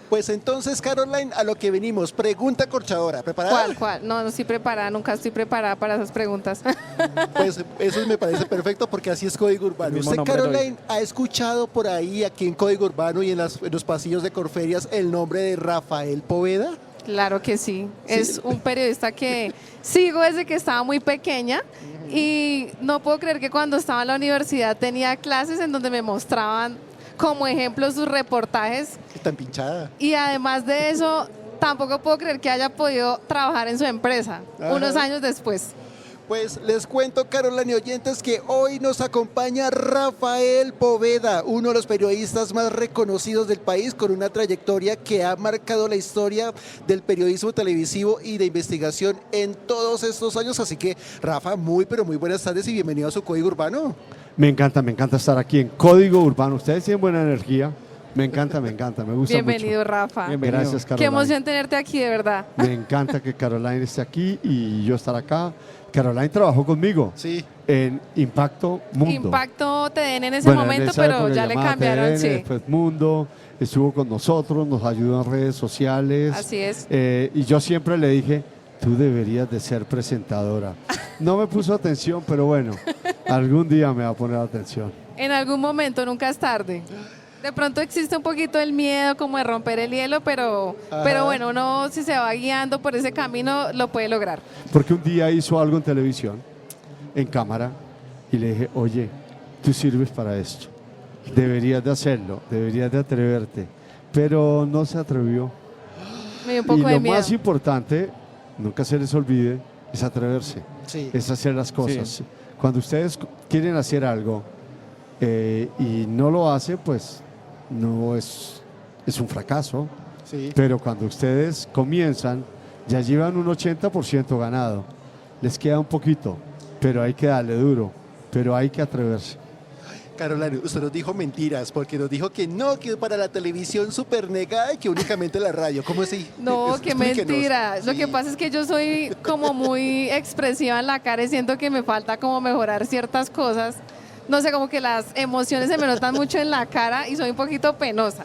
Pues entonces, Caroline, a lo que venimos, pregunta corchadora, ¿preparada? ¿Cuál? No, no estoy preparada, nunca estoy preparada para esas preguntas. Pues eso me parece perfecto porque así es Código Urbano. El mismo ¿Usted, nombre de hoy. Caroline, ha escuchado por ahí, aquí en Código Urbano y en los pasillos de Corferias, el nombre de Rafael Poveda? Claro que sí. Sí. Es un periodista que sigo desde que estaba muy pequeña y no puedo creer que cuando estaba en la universidad tenía clases en donde me mostraban como ejemplo sus reportajes Está pinchada. y además de eso tampoco puedo creer que haya podido trabajar en su empresa Ajá. unos años después. Pues les cuento, Caroline y oyentes, que hoy nos acompaña Rafael Poveda, uno de los periodistas más reconocidos del país, con una trayectoria que ha marcado la historia del periodismo televisivo y de investigación en todos estos años. Así que, Rafa, muy pero muy buenas tardes y bienvenido a su Código Urbano. Me encanta estar aquí en Código Urbano. Ustedes tienen buena energía. Me encanta, me gusta Bienvenido, mucho. Rafa. Bienvenido. Gracias, Qué Caroline. emoción tenerte aquí, de verdad. Me encanta que Caroline esté aquí y yo estar acá. Caroline trabajó conmigo Sí. en Impacto Mundo. Impacto TDN en ese Bueno, en momento, esa pero época ya le llamaba cambiaron, TDN, sí. Después Mundo, estuvo con nosotros, nos ayudó en redes sociales. Así es. Y yo siempre le dije, tú deberías de ser presentadora. No me puso atención, pero bueno, algún día me va a poner atención. En algún momento, nunca es tarde. De pronto existe un poquito el miedo como de romper el hielo, pero bueno, uno si se va guiando por ese camino lo puede lograr. Porque un día hizo algo en televisión, en cámara, y le dije, oye, tú sirves para esto. Deberías de hacerlo, deberías de atreverte. Pero no se atrevió. Me dio un Y poco de lo miedo. más importante, nunca se les olvide, es atreverse. Sí. Es hacer las cosas. Cuando ustedes quieren hacer algo y no lo hacen, pues no es un fracaso. Sí. Pero cuando ustedes comienzan, ya llevan un 80% ganado. Les queda un poquito, pero hay que darle duro, pero hay que atreverse. Caroline, usted nos dijo mentiras, porque nos dijo que no, que para la televisión súper negada y que únicamente la radio. ¿Cómo así? No, qué Explíquenos. mentira. Lo Sí. que pasa es que yo soy como muy expresiva en la cara y siento que me falta como mejorar ciertas cosas. No sé, como que las emociones se me notan mucho en la cara y soy un poquito penosa.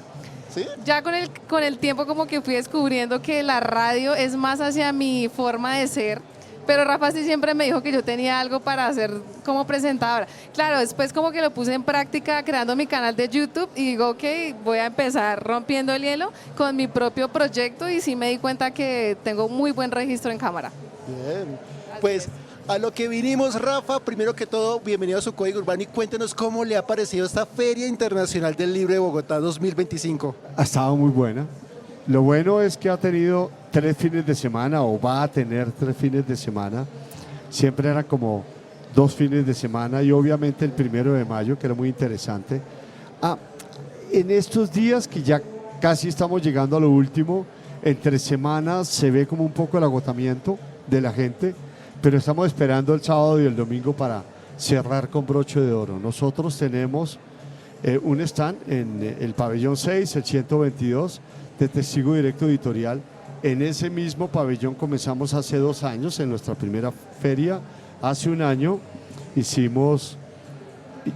¿Sí? Ya con el tiempo como que fui descubriendo que la radio es más hacia mi forma de ser, pero Rafa sí siempre me dijo que yo tenía algo para hacer como presentadora. Claro, después como que lo puse en práctica creando mi canal de YouTube y digo, ok, voy a empezar rompiendo el hielo con mi propio proyecto y sí me di cuenta que tengo muy buen registro en cámara. Bien. Pues a lo que vinimos, Rafa, primero que todo, bienvenido a su Código Urbano y cuéntenos cómo le ha parecido esta Feria Internacional del Libro de Bogotá 2025. Ha estado muy buena. Lo bueno es que ha tenido 3 fines de semana o va a tener 3 fines de semana. Siempre eran como 2 fines de semana y obviamente el 1 de mayo, que era muy interesante. En estos días que ya casi estamos llegando a lo último, entre semanas se ve como un poco el agotamiento de la gente, pero estamos esperando el sábado y el domingo para cerrar con broche de oro. Nosotros tenemos un stand en el pabellón 6, el 122 de Testigo Directo Editorial. En ese mismo pabellón comenzamos hace 2 años, en nuestra primera feria. Hace un año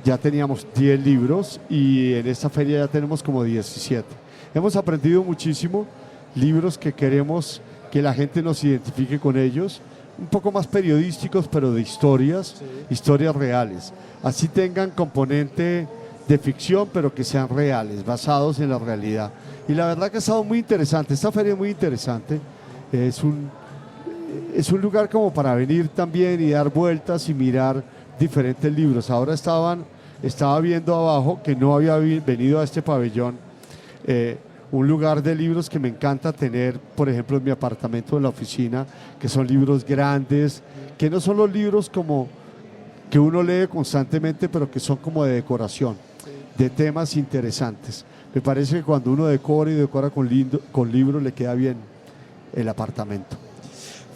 ya teníamos 10 libros y en esta feria ya tenemos como 17. Hemos aprendido muchísimo, libros que queremos que la gente nos identifique con ellos, un poco más periodísticos, pero de historias, historias reales. Así tengan componente de ficción, pero que sean reales, basados en la realidad. Y la verdad que ha estado muy interesante, esta feria es muy interesante, es un lugar como para venir también y dar vueltas y mirar diferentes libros. Ahora estaba viendo abajo que no había venido a este pabellón, un lugar de libros que me encanta tener, por ejemplo, en mi apartamento, en la oficina, que son libros grandes, que no son los libros como que uno lee constantemente, pero que son como de decoración, de temas interesantes. Me parece que cuando uno decora y decora con libros le queda bien el apartamento.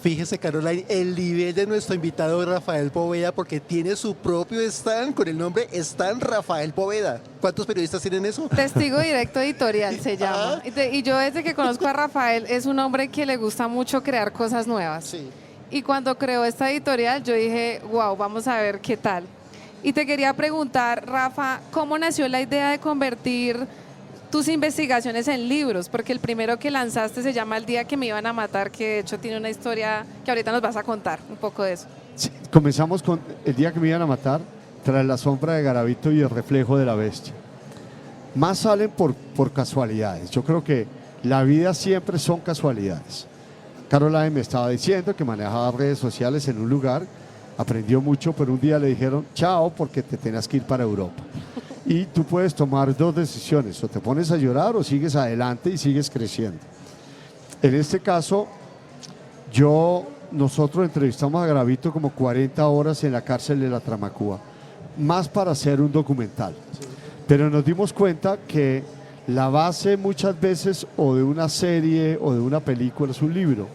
Fíjese, Caroline, el nivel de nuestro invitado Rafael Poveda, porque tiene su propio stand con el nombre Stand Rafael Poveda. ¿Cuántos periodistas tienen eso? Testigo Directo Editorial se llama. Y yo desde que conozco a Rafael es un hombre que le gusta mucho crear cosas nuevas. Sí. Y cuando creó esta editorial yo dije, wow, vamos a ver qué tal. Y te quería preguntar, Rafa, ¿cómo nació la idea de convertir tus investigaciones en libros, porque el primero que lanzaste se llama El día que me iban a matar, que de hecho tiene una historia que ahorita nos vas a contar un poco de eso. Sí, comenzamos con El día que me iban a matar, Tras la sombra de Garavito y El reflejo de la bestia. Más salen por casualidades. Yo creo que la vida siempre son casualidades. Caroline me estaba diciendo que manejaba redes sociales en un lugar, aprendió mucho, pero un día le dijeron chao porque te tenías que ir para Europa. Y tú puedes tomar dos decisiones, o te pones a llorar o sigues adelante y sigues creciendo. En este caso, nosotros entrevistamos a Garavito como 40 horas en la cárcel de la Tramacúa, más para hacer un documental. Sí. Pero nos dimos cuenta que la base muchas veces o de una serie o de una película es un libro.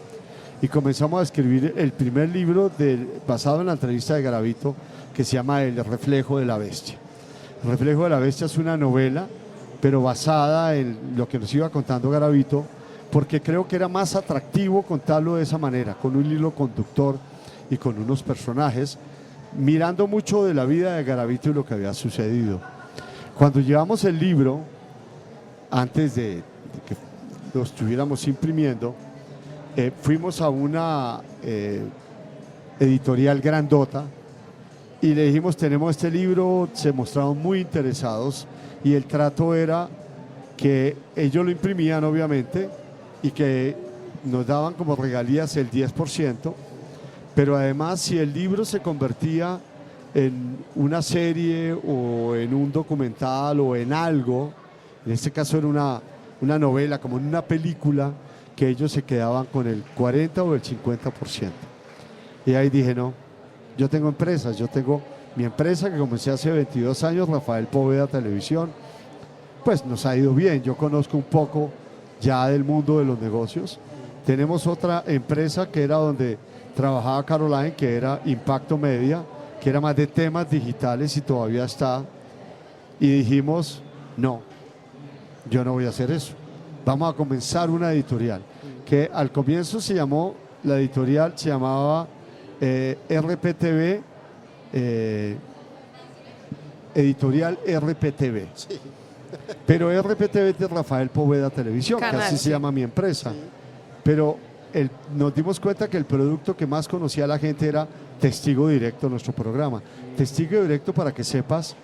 Y comenzamos a escribir el primer libro basado en la entrevista de Garavito, que se llama El reflejo de la bestia. El reflejo de la bestia es una novela, pero basada en lo que nos iba contando Garavito, porque creo que era más atractivo contarlo de esa manera, con un hilo conductor y con unos personajes, mirando mucho de la vida de Garavito y lo que había sucedido. Cuando llevamos el libro, antes de que lo estuviéramos imprimiendo, fuimos a una editorial grandota y le dijimos, tenemos este libro, se mostraron muy interesados y el trato era que ellos lo imprimían obviamente y que nos daban como regalías el 10%, pero además si el libro se convertía en una serie o en un documental o en algo, en este caso era una novela, como en una película, que ellos se quedaban con el 40 o el 50%. Y ahí dije, no, yo tengo empresas, yo tengo mi empresa que comencé hace 22 años, Rafael Poveda Televisión, pues nos ha ido bien, yo conozco un poco ya del mundo de los negocios. Tenemos otra empresa que era donde trabajaba Caroline, que era Impacto Media, que era más de temas digitales y todavía está. Y dijimos, no, yo no voy a hacer eso. Vamos a comenzar una editorial, que al comienzo la editorial se llamaba RPTV, Editorial RPTV. Sí. Pero RPTV es de Rafael Poveda Televisión, Canal, que así se llama mi empresa. Sí. Pero nos dimos cuenta que el producto que más conocía la gente era Testigo Directo, nuestro programa. Testigo Directo, para que sepas,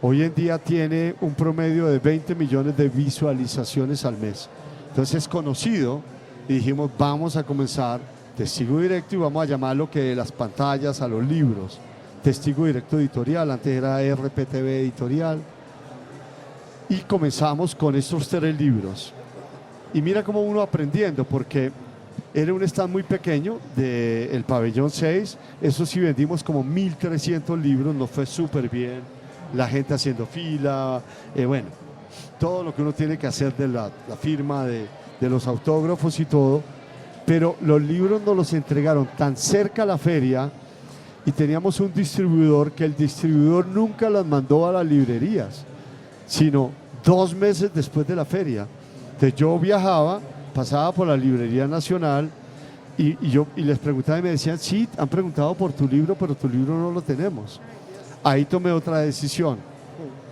hoy en día tiene un promedio de 20 millones de visualizaciones al mes. Entonces es conocido y dijimos, vamos a comenzar Testigo Directo y vamos a llamarlo que de las pantallas a los libros. Testigo Directo Editorial, antes era RPTV Editorial. Y comenzamos con estos 3 libros. Y mira cómo uno aprendiendo, porque era un stand muy pequeño del pabellón 6. Eso sí, vendimos como 1.300 libros, nos fue súper bien. La gente haciendo fila, bueno, todo lo que uno tiene que hacer de la firma, de los autógrafos y todo. Pero los libros nos los entregaron tan cerca a la feria y teníamos un distribuidor que el distribuidor nunca las mandó a las librerías, sino 2 meses después de la feria. Entonces yo viajaba, pasaba por la Librería Nacional y les preguntaba y me decían, sí, han preguntado por tu libro, pero tu libro no lo tenemos. Ahí tomé otra decisión,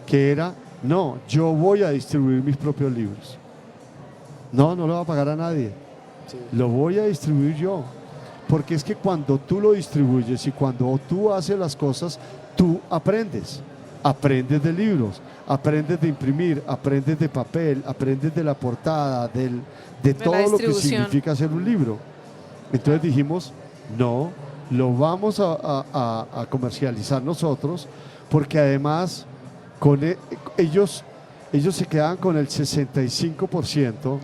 que era, no, yo voy a distribuir mis propios libros. No lo voy a pagar a nadie. Sí. Lo voy a distribuir yo. Porque es que cuando tú lo distribuyes y cuando tú haces las cosas, tú aprendes. Aprendes de libros, aprendes de imprimir, aprendes de papel, aprendes de la portada, de todo lo que significa hacer un libro. Entonces dijimos, no, lo vamos a comercializar nosotros, porque además ellos se quedaban con el 65%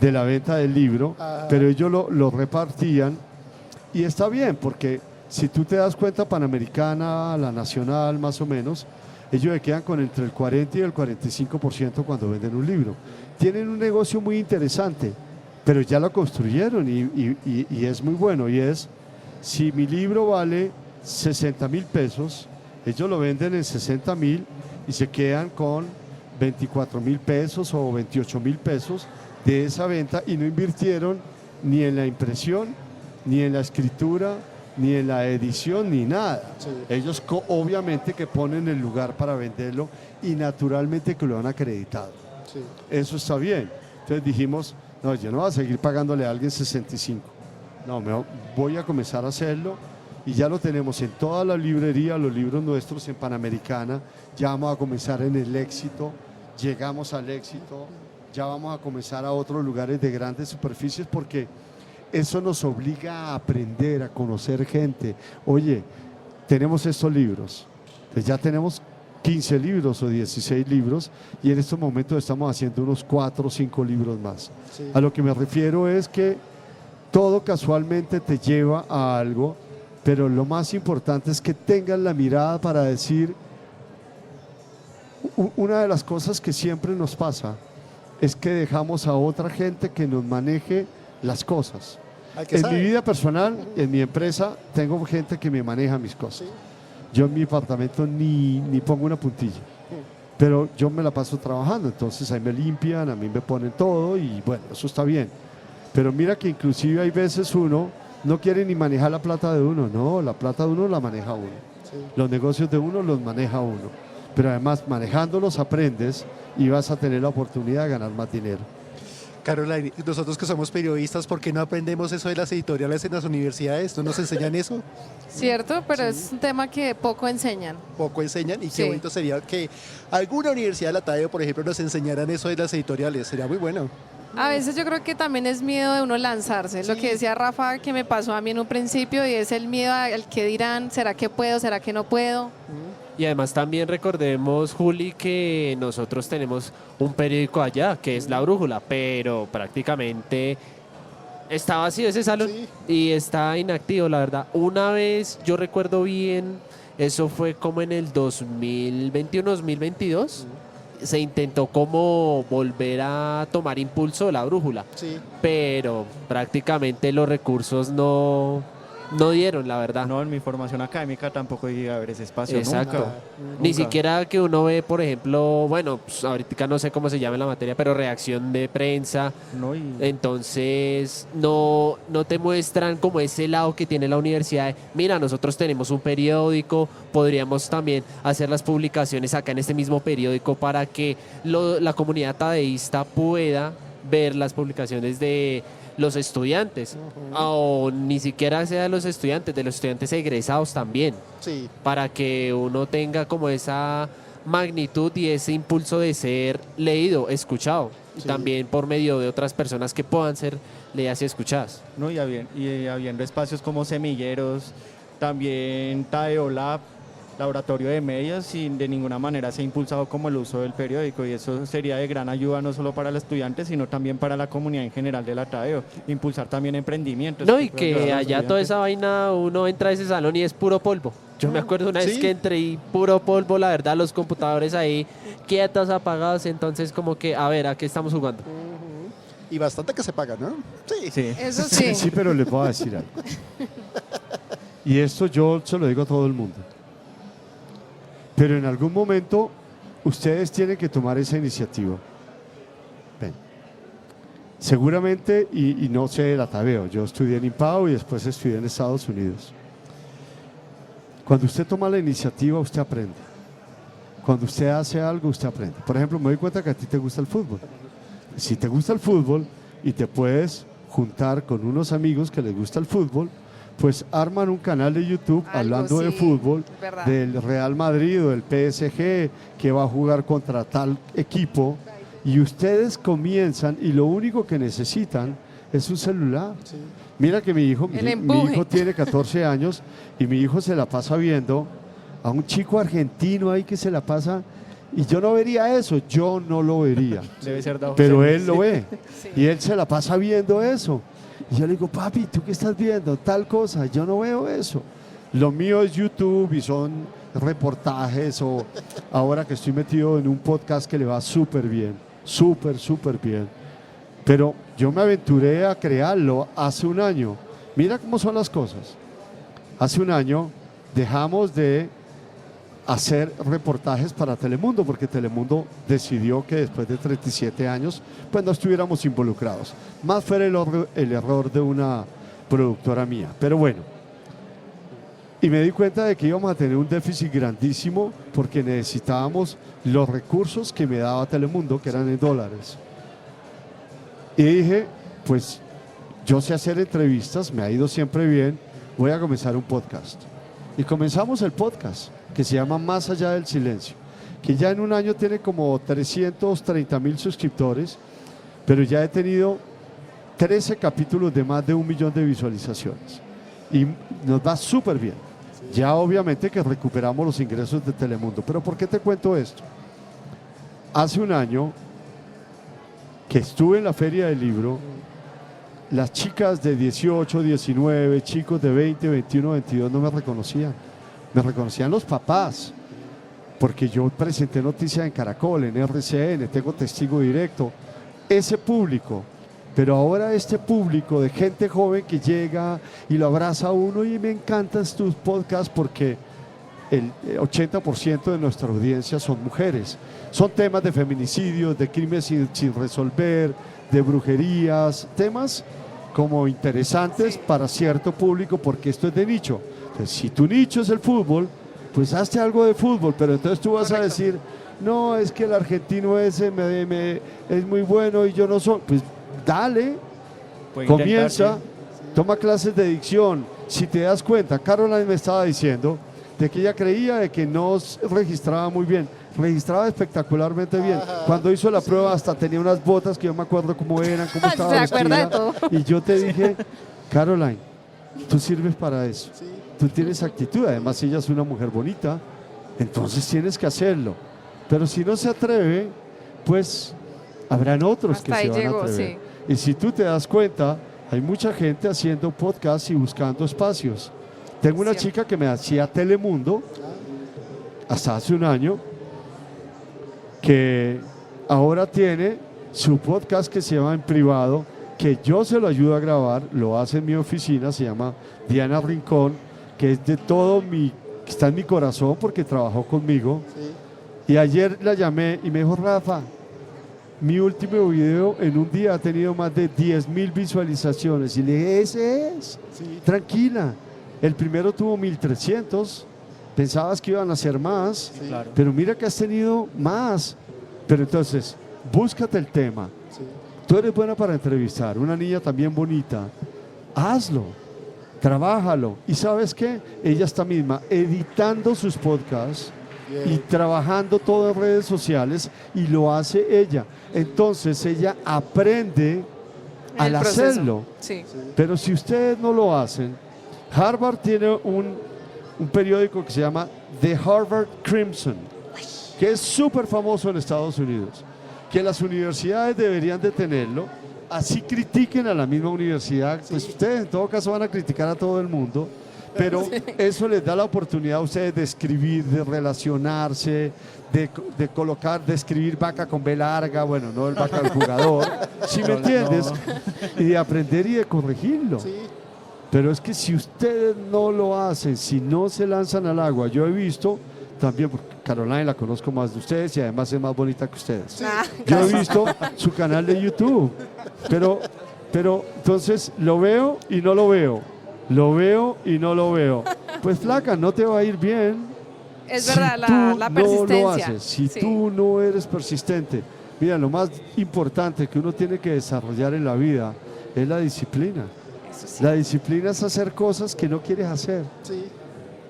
de la venta del libro, pero ellos lo repartían y está bien, porque si tú te das cuenta, Panamericana, la Nacional más o menos, ellos se quedan con entre el 40 y el 45% cuando venden un libro. Tienen un negocio muy interesante, pero ya lo construyeron y es muy bueno, y es, si mi libro vale 60,000 pesos, ellos lo venden en 60,000 y se quedan con 24,000 pesos o 28,000 pesos de esa venta y no invirtieron ni en la impresión, ni en la escritura, ni en la edición, ni nada. Sí. Ellos obviamente que ponen el lugar para venderlo y naturalmente que lo han acreditado. Sí. Eso está bien. Entonces dijimos, no, yo no voy a seguir pagándole a alguien 65. No, voy a comenzar a hacerlo y ya lo tenemos en toda la librería, los libros nuestros en Panamericana. Ya vamos a comenzar en el Éxito, llegamos al Éxito, ya vamos a comenzar a otros lugares de grandes superficies porque eso nos obliga a aprender, a conocer gente. Oye, tenemos estos libros, pues ya tenemos 15 libros o 16 libros y en estos momentos estamos haciendo unos 4 o 5 libros más. Sí. A lo que me refiero es que todo casualmente te lleva a algo, pero lo más importante es que tengas la mirada para decir, una de las cosas que siempre nos pasa es que dejamos a otra gente que nos maneje las cosas. En mi vida personal, en mi empresa, tengo gente que me maneja mis cosas. Sí. Yo en mi apartamento ni pongo una puntilla, pero yo me la paso trabajando, entonces ahí me limpian, a mí me ponen todo y bueno, eso está bien. Pero mira que inclusive hay veces uno no quiere ni manejar la plata de uno, no, la plata de uno la maneja uno. Sí. Los negocios de uno los maneja uno, pero además manejándolos aprendes y vas a tener la oportunidad de ganar más dinero. Caroline, nosotros que somos periodistas, ¿por qué no aprendemos eso de las editoriales en las universidades? ¿No nos enseñan eso? ¿Cierto? Pero Sí. es un tema que poco enseñan. Poco enseñan y Sí. qué bonito sería que alguna universidad de la TADEO, por ejemplo, nos enseñaran eso de las editoriales. Sería muy bueno. A veces yo creo que también es miedo de uno lanzarse. Lo Sí. que decía Rafa, que me pasó a mí en un principio, y es el miedo al que dirán, ¿será que puedo? ¿Será que no puedo? Y además también recordemos, Juli, que nosotros tenemos un periódico allá, que es La Brújula, pero prácticamente está vacío ese salón Sí. y está inactivo, la verdad. Una vez, yo recuerdo bien, eso fue como en el 2021-2022, se intentó como volver a tomar impulso La Brújula, Sí. pero prácticamente los recursos no dieron, la verdad. No, en mi formación académica tampoco iba a haber ese espacio. Exacto. Nunca. Ni Nunca. siquiera que uno ve, por ejemplo, bueno, pues ahorita no sé cómo se llama en la materia, pero reacción de prensa. No, Entonces, no te muestran como ese lado que tiene la universidad. De, mira, nosotros tenemos un periódico, podríamos también hacer las publicaciones acá en este mismo periódico para que la comunidad tadeísta pueda ver las publicaciones de los estudiantes, o ni siquiera sea de los estudiantes egresados también, Sí. para que uno tenga como esa magnitud y ese impulso de ser leído, escuchado, y Sí. también por medio de otras personas que puedan ser leídas y escuchadas. no y habiendo espacios como semilleros, también Tadeo Lab, laboratorio de medios, y de ninguna manera se ha impulsado como el uso del periódico, y eso sería de gran ayuda no solo para los estudiantes, sino también para la comunidad en general de la Tadeo, impulsar también emprendimientos. No, y puedan ayudar que a los allá toda estudiantes. esa vaina, uno entra a ese salón y es puro polvo. Yo me acuerdo una vez ¿Sí? que entré y puro polvo, la verdad, los computadores ahí quietos, apagados, entonces como que, a ver, ¿a qué estamos jugando? Y bastante que se paga, ¿no? Sí. Sí. Eso sí. Sí, pero les voy a decir algo. Y esto yo se lo digo a todo el mundo. Pero en algún momento ustedes tienen que tomar esa iniciativa. Ven. Seguramente, y no sé la tabeo, yo estudié en IMPAO y después estudié en Estados Unidos. Cuando usted toma la iniciativa, usted aprende. Cuando usted hace algo, usted aprende. Por ejemplo, me doy cuenta que a ti te gusta el fútbol. Si te gusta el fútbol y te puedes juntar con unos amigos que les gusta el fútbol, pues arman un canal de YouTube Algo, hablando de sí, fútbol, verdad. del Real Madrid o del PSG, que va a jugar contra tal equipo, y ustedes comienzan y lo único que necesitan es un celular. Sí. Mira que mi hijo, El mi empuje. hijo tiene 14 años y mi hijo se la pasa viendo a un chico argentino ahí que se la pasa, y yo no vería eso, yo no lo vería. Debe ser de Pero ojos él lo ve Sí. y él se la pasa viendo eso. Y yo le digo, papi, ¿tú qué estás viendo? Tal cosa, yo no veo eso. Lo mío es YouTube y son reportajes, o ahora que estoy metido en un podcast que le va súper bien, súper bien. Pero yo me aventuré a crearlo hace un año. Mira cómo son las cosas. Hace un año dejamos de hacer reportajes para Telemundo, porque Telemundo decidió que después de 37 años pues no estuviéramos involucrados. Más fue el error de una productora mía, pero bueno. Y me di cuenta de que íbamos a tener un déficit grandísimo porque necesitábamos los recursos que me daba Telemundo, que eran en dólares. Y dije, pues yo sé hacer entrevistas, me ha ido siempre bien, voy a comenzar un podcast. Y comenzamos el podcast, que se llama Más Allá del Silencio, que ya en un año tiene como 330,000 suscriptores, pero ya he tenido 13 capítulos de más de 1 millón de visualizaciones. Y nos va súper bien. Ya obviamente que recuperamos los ingresos de Telemundo. Pero ¿por qué te cuento esto? Hace un año que estuve en la Feria del Libro, las chicas de 18, 19, chicos de 20, 21, 22 no me reconocían. Me reconocían los papás, porque yo presenté noticias en Caracol, en RCN, tengo testigo directo. Ese público. Pero ahora este público de gente joven que llega y lo abraza a uno, y me encantan tus podcasts porque el 80% de nuestra audiencia son mujeres. Son temas de feminicidios, de crímenes sin resolver, de brujerías, temas como interesantes para cierto público porque esto es de nicho. Entonces, si tu nicho es el fútbol, pues hazte algo de fútbol, pero entonces tú vas a decir, no, es que el argentino ese es muy bueno y yo no soy. Pues dale, Puede comienza, intentar, toma clases de dicción. Si te das cuenta, Caroline me estaba diciendo de que ella creía de que no registraba muy bien, registraba espectacularmente bien. Cuando hizo la prueba hasta tenía unas botas que yo me acuerdo cómo eran, cómo estaba Se acuerda de vestida. todo. Y yo te dije, Caroline, tú sirves para eso. Tú tienes actitud, además ella es una mujer bonita, entonces tienes que hacerlo. Pero si no se atreve, pues habrán otros Hasta que se ahí van llegó, a atrever. sí. Y si tú te das cuenta, hay mucha gente haciendo podcasts y buscando espacios. Tengo una Cierto. chica que me hacía Telemundo hasta hace un año, que ahora tiene su podcast que se llama En Privado, que yo se lo ayudo a grabar, lo hace en mi oficina, se llama Diana Rincón, que es de todo que está en mi corazón porque trabajó conmigo. Y ayer la llamé y me dijo, Rafa, mi último video en un día ha tenido más de 10,000 visualizaciones. Y le dije, ese es, tranquila. El primero tuvo 1,300, pensabas que iban a ser más, claro. pero mira que has tenido más. Pero entonces, búscate el tema. Tú eres buena para entrevistar, una niña también bonita, hazlo, trabájalo. ¿Y sabes qué? Ella está misma editando sus podcasts y trabajando todo en redes sociales, y lo hace ella. Entonces ella aprende al El proceso. hacerlo. Sí. Pero si ustedes no lo hacen, Harvard tiene un periódico que se llama The Harvard Crimson, que es súper famoso en Estados Unidos, que las universidades deberían de tenerlo, así critiquen a la misma universidad, pues ustedes en todo caso van a criticar a todo el mundo, pero eso les da la oportunidad a ustedes de escribir, de relacionarse, de colocar, de escribir vaca con B larga, bueno, no el vaca del jugador, si me entiendes, y de aprender y de corregirlo. Pero es que si ustedes no lo hacen, si no se lanzan al agua, yo he visto también, porque Caroline la conozco más de ustedes y además es más bonita que ustedes. Yo he visto su canal de YouTube, pero entonces lo veo y no lo veo, lo veo y no lo veo. Pues flaca, no te va a ir bien. Es si verdad, tú la no lo persistencia. haces, si Sí. tú no eres persistente. Mira, lo más importante que uno tiene que desarrollar en la vida es la disciplina. Eso sí. La disciplina es hacer cosas que no quieres hacer.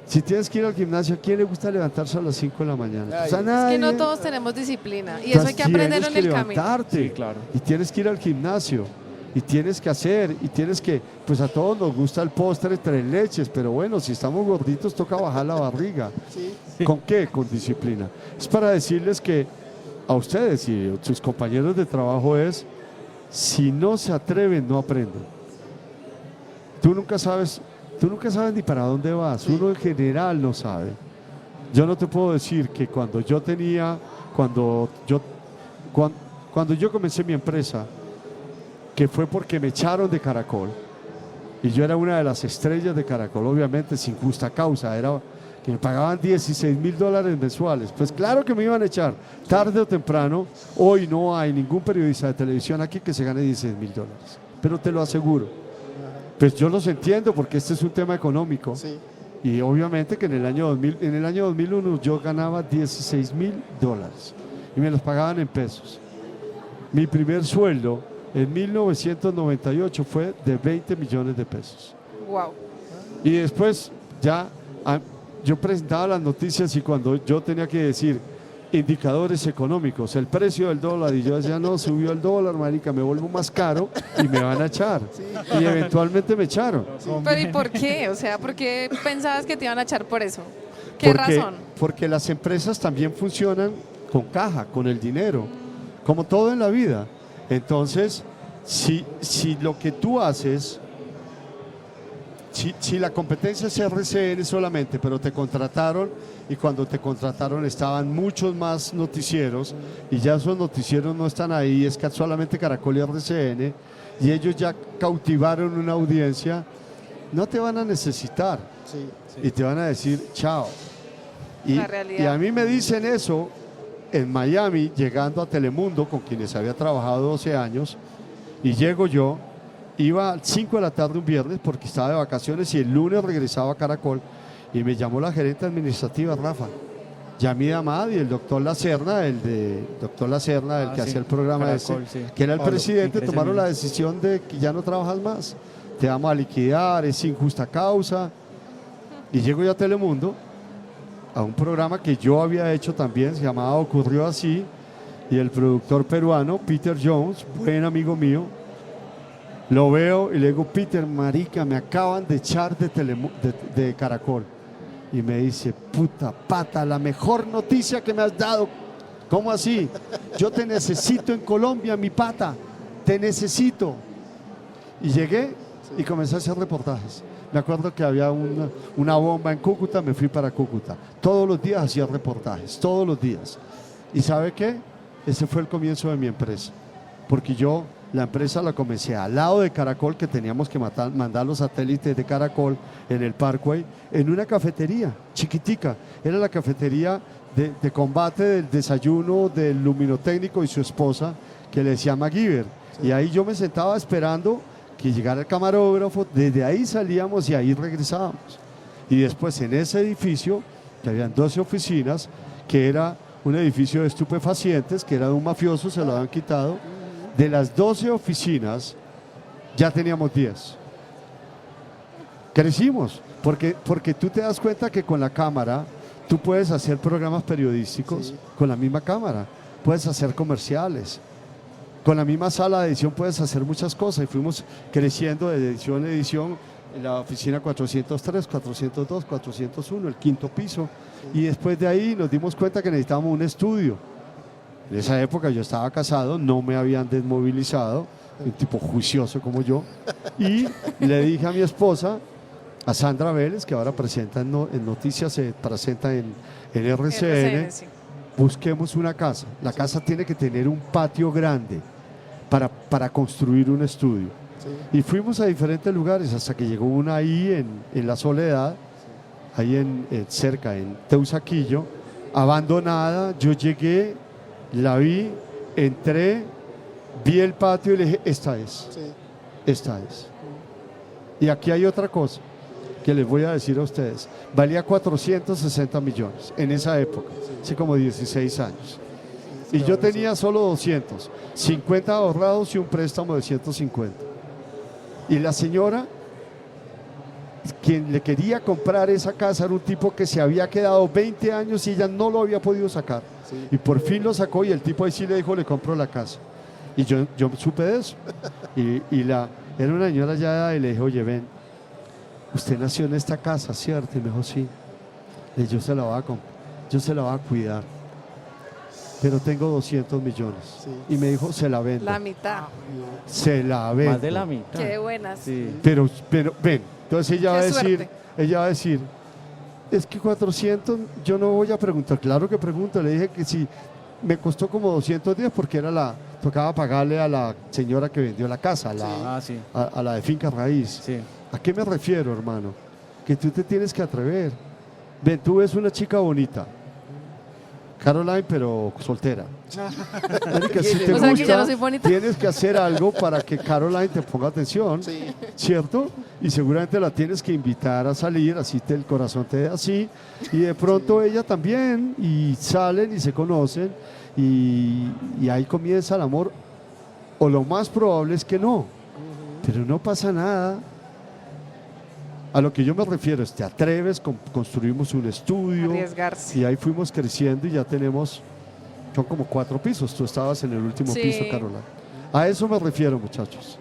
Si tienes que ir al gimnasio, ¿a quién le gusta levantarse a las 5 de la mañana? Pues a Es nadie. que no todos tenemos disciplina y Entonces, eso hay que aprenderlo en tienes el que camino. levantarte, Sí, claro. y tienes que ir al gimnasio, y tienes que hacer, y tienes que, pues a todos nos gusta el postre 3 leches, pero bueno, si estamos gorditos toca bajar la barriga. ¿Con qué? Con disciplina. Es para decirles que a ustedes y a sus compañeros de trabajo es, si no se atreven, no aprenden. Tú nunca sabes ni para dónde vas, uno en general no sabe. Yo no te puedo decir que cuando yo comencé mi empresa, que fue porque me echaron de Caracol, y yo era una de las estrellas de Caracol, obviamente sin justa causa, era que me pagaban $16,000 mensuales, pues claro que me iban a echar, tarde o temprano. Hoy no hay ningún periodista de televisión aquí que se gane $16,000, pero te lo aseguro. Pues yo los entiendo porque este es un tema económico, Y obviamente que en el año 2001 yo ganaba $16,000 y me los pagaban en pesos. Mi primer sueldo en 1998 fue de 20 millones de pesos. Wow. Y después ya yo presentaba las noticias y cuando yo tenía que decir indicadores económicos, el precio del dólar, y yo decía, no, subió el dólar, marica, me vuelvo más caro y me van a echar. Y eventualmente me echaron. Pero ¿y por qué? O sea, ¿por qué pensabas que te iban a echar por eso? ¿Qué razón? Porque las empresas también funcionan con caja, con el dinero, como todo en la vida. Entonces, si lo que tú haces, si la competencia es RCN solamente, pero te contrataron y cuando te contrataron estaban muchos más noticieros y ya esos noticieros no están ahí, es que solamente Caracol y RCN y ellos ya cautivaron una audiencia, no te van a necesitar y te van a decir chao. Y a mí me dicen eso en Miami, llegando a Telemundo, con quienes había trabajado 12 años, y llego yo, iba a 5 de la tarde un viernes porque estaba de vacaciones y el lunes regresaba a Caracol y me llamó la gerente administrativa, Rafa, Yamida Amad y el doctor Lacerna, el que hacía el programa Caracol, que era el Pablo, presidente, mi tomaron la crecimiento. decisión de que ya no trabajas más, te vamos a liquidar, es sin justa causa. Y llego yo a Telemundo, a un programa que yo había hecho también, se llamaba Ocurrió Así, y el productor peruano, Peter Jones, buen amigo mío, lo veo y le digo, Peter, marica, me acaban de echar de Caracol. Y me dice, puta pata, la mejor noticia que me has dado. ¿Cómo así? Yo te necesito en Colombia, mi pata, te necesito. Y llegué y comencé a hacer reportajes. Me acuerdo que había una bomba en Cúcuta, me fui para Cúcuta. Todos los días hacía reportajes, todos los días. ¿Y sabe qué? Ese fue el comienzo de mi empresa. Porque yo la empresa la comencé al lado de Caracol, que teníamos que mandar los satélites de Caracol en el Parkway, en una cafetería chiquitica. Era la cafetería de combate del desayuno del luminotécnico y su esposa, que le decía MacGyver. Y ahí yo me sentaba esperando que llegara el camarógrafo, desde ahí salíamos y ahí regresábamos. Y después en ese edificio, que habían 12 oficinas, que era un edificio de estupefacientes, que era de un mafioso, se lo habían quitado. De las 12 oficinas, ya teníamos 10. Crecimos, porque tú te das cuenta que con la cámara, tú puedes hacer programas periodísticos con la misma cámara, puedes hacer comerciales. Con la misma sala de edición puedes hacer muchas cosas y fuimos creciendo de edición en edición en la oficina 403, 402, 401, el quinto piso. Y después de ahí nos dimos cuenta que necesitábamos un estudio. En esa época yo estaba casado, no me habían desmovilizado, un tipo juicioso como yo. Y le dije a mi esposa, a Sandra Vélez, que ahora presenta en Noticias, se presenta en RCN, sí. Busquemos una casa. La casa tiene que tener un patio grande para construir un estudio. Y fuimos a diferentes lugares hasta que llegó una ahí en La Soledad, ahí cerca, en Teusaquillo, abandonada. Yo llegué, la vi, entré, vi el patio y le dije, esta es. Y aquí hay otra cosa que les voy a decir a ustedes. Valía 460 millones en esa época, hace como 16 años. Y yo tenía solo 200, 50 ahorrados y un préstamo de 150. Y la señora, quien le quería comprar esa casa, era un tipo que se había quedado 20 años y ella no lo había podido sacar. Y por fin lo sacó y el tipo ahí sí le dijo, le compro la casa. Y yo supe de eso. Era una señora ya de edad y le dije, oye, ven, usted nació en esta casa, ¿cierto? Y me dijo, sí. Y yo se la voy a cuidar. Pero tengo 200 millones. Y me dijo, se la vendo. La mitad. Se la vendo. Más de la mitad. Qué buenas. Sí. Pero ven, entonces ella Qué va a decir, es que 400, yo no voy a preguntar. Claro que pregunto. Le dije que si me costó como 210 porque tocaba pagarle a la señora que vendió la casa, a la de Finca Raíz. Sí. ¿A qué me refiero, hermano? Que tú te tienes que atrever. Ven, tú ves una chica bonita, Caroline, pero soltera. Marica, si te O sea que ya gusta, no soy bonita. tienes que hacer algo para que Caroline te ponga atención, Sí. ¿cierto? Y seguramente la tienes que invitar a salir, así el corazón te dé así, y de pronto ella también, y salen y se conocen, y ahí comienza el amor, o lo más probable es que no, pero no pasa nada. A lo que yo me refiero es, te atreves, construimos un estudio, Arriesgarse. y ahí fuimos creciendo y ya tenemos, son como 4 pisos, tú estabas en el último Sí. piso, Caroline. A eso me refiero, muchachos.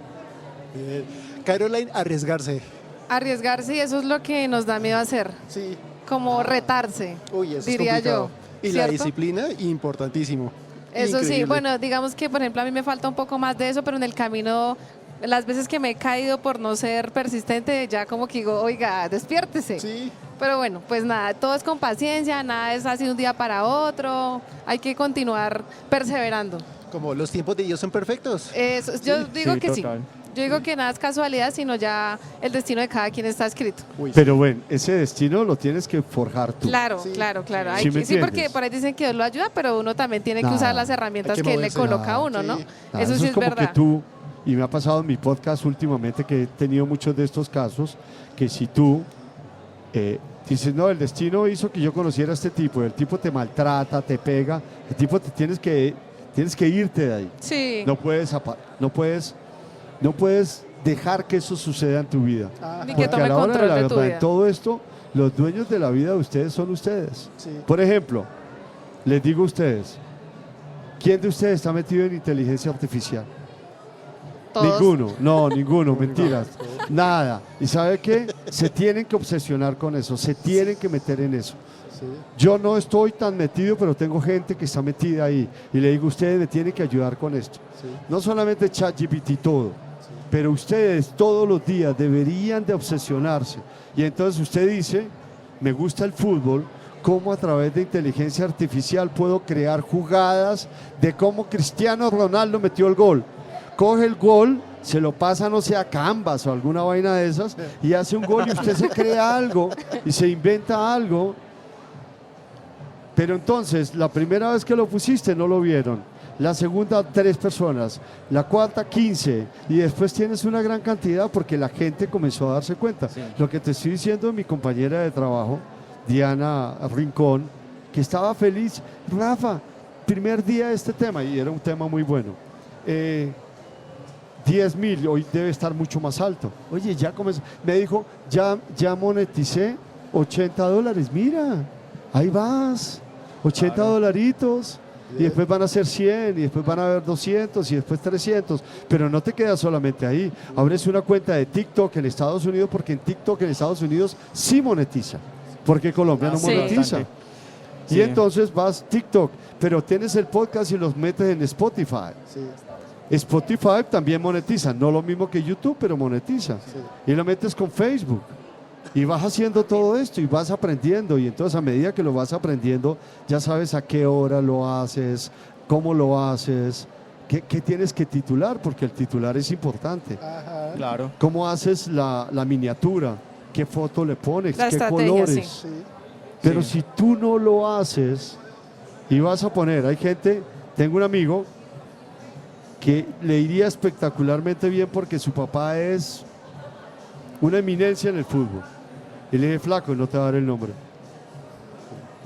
Caroline, arriesgarse. Arriesgarse y eso es lo que nos da miedo hacer, Sí. como retarse, Uy, eso es diría complicado. yo. Y la ¿cierto? disciplina, importantísimo. Eso sí, Increíble. bueno, digamos que por ejemplo a mí me falta un poco más de eso, pero en el camino, las veces que me he caído por no ser persistente, ya como que digo, oiga, despiértese. Sí. Pero bueno, pues nada, todo es con paciencia, nada es así de un día para otro, hay que continuar perseverando. Como los tiempos de Dios son perfectos. Yo digo que total. sí. Yo digo que nada es casualidad, sino ya el destino de cada quien está escrito. Uy, Pero bueno, ese destino lo tienes que forjar tú. Claro, Sí. claro, claro. Sí, me Sí, porque entiendes. por ahí dicen que Dios lo ayuda, pero uno también tiene que Nah, usar las herramientas hay que que Él le moverse. coloca a uno, Sí. ¿no? Ah, Eso sí es es como verdad. que tú, y me ha pasado en mi podcast últimamente que he tenido muchos de estos casos, que si tú dices, no, el destino hizo que yo conociera a este tipo, el tipo te maltrata, te pega, el tipo te tienes que irte de ahí. Sí, No puedes dejar que eso suceda en tu vida. Ajá. Ni que Porque tome a la hora de control la de tu verdad, vida. en todo esto, los dueños de la vida de ustedes son ustedes. Sí. Por ejemplo, les digo a ustedes, ¿quién de ustedes está metido en inteligencia artificial? todos. Ninguno, mentiras. Nada. ¿Y sabe qué? Se tienen que obsesionar con eso, se tienen que meter en eso. Sí. Yo no estoy tan metido, pero tengo gente que está metida ahí. Y le digo, ustedes me tienen que ayudar con esto. Sí. No solamente ChatGPT, todo. Pero ustedes todos los días deberían de obsesionarse. Y entonces usted dice, me gusta el fútbol, ¿cómo a través de inteligencia artificial puedo crear jugadas de cómo Cristiano Ronaldo metió el gol? Coge el gol, se lo pasa, no sé, a Canvas o alguna vaina de esas, y hace un gol y usted se crea algo y se inventa algo. Pero entonces, la primera vez que lo pusiste no lo vieron. La segunda, 3 personas. La cuarta, 15. Y después tienes una gran cantidad porque la gente comenzó a darse cuenta. Sí. Lo que te estoy diciendo, mi compañera de trabajo, Diana Rincón, que estaba feliz. Rafa, primer día de este tema, y era un tema muy bueno. 10.000, hoy debe estar mucho más alto. Oye, ya comenzó. Me dijo, ya moneticé $80. Mira, ahí vas. 80 dolaritos. Y después van a ser 100, y después van a haber 200, y después 300. Pero no te quedas solamente ahí. Abres una cuenta de TikTok en Estados Unidos, porque en TikTok en Estados Unidos sí monetiza. Porque Colombia no Sí. monetiza. Sí. Y entonces vas TikTok, pero tienes el podcast y los metes en Spotify. Sí. Spotify también monetiza, no lo mismo que YouTube, pero monetiza. Sí. Y lo metes con Facebook. Y vas haciendo todo esto y vas aprendiendo. Y entonces a medida que lo vas aprendiendo, ya sabes a qué hora lo haces, cómo lo haces, qué tienes que titular, porque el titular es importante. Ajá. Claro. Cómo haces la miniatura, qué foto le pones, La qué estrategia, colores. sí. Sí. Pero Sí. si tú no lo haces y vas a poner, hay gente, tengo un amigo que le iría espectacularmente bien porque su papá es una eminencia en el fútbol. Y le dije, flaco, no te va a dar el nombre.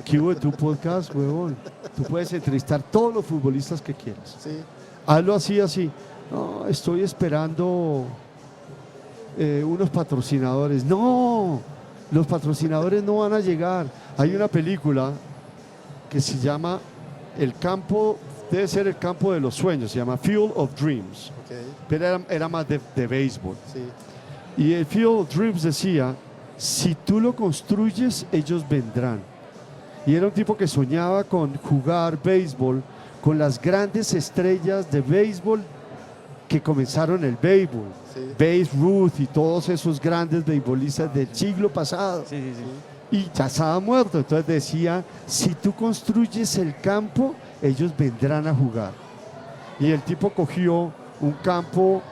¿Qué hubo de tu podcast, huevón? Tú puedes entrevistar todos los futbolistas que quieras. Sí. Hazlo así. No, estoy esperando unos patrocinadores. No, los patrocinadores no van a llegar. Hay una película que se llama El campo, debe ser el campo de los sueños, se llama Field of Dreams, Ok. pero era más de béisbol. Sí. Y el Field of Dreams decía, si tú lo construyes, ellos vendrán. Y era un tipo que soñaba con jugar béisbol con las grandes estrellas de béisbol que comenzaron el béisbol. Sí. Babe Ruth y todos esos grandes beisbolistas del siglo pasado. Sí, sí, sí. Y ya estaba muerto. Entonces decía, si tú construyes el campo, ellos vendrán a jugar. Y el tipo cogió un campo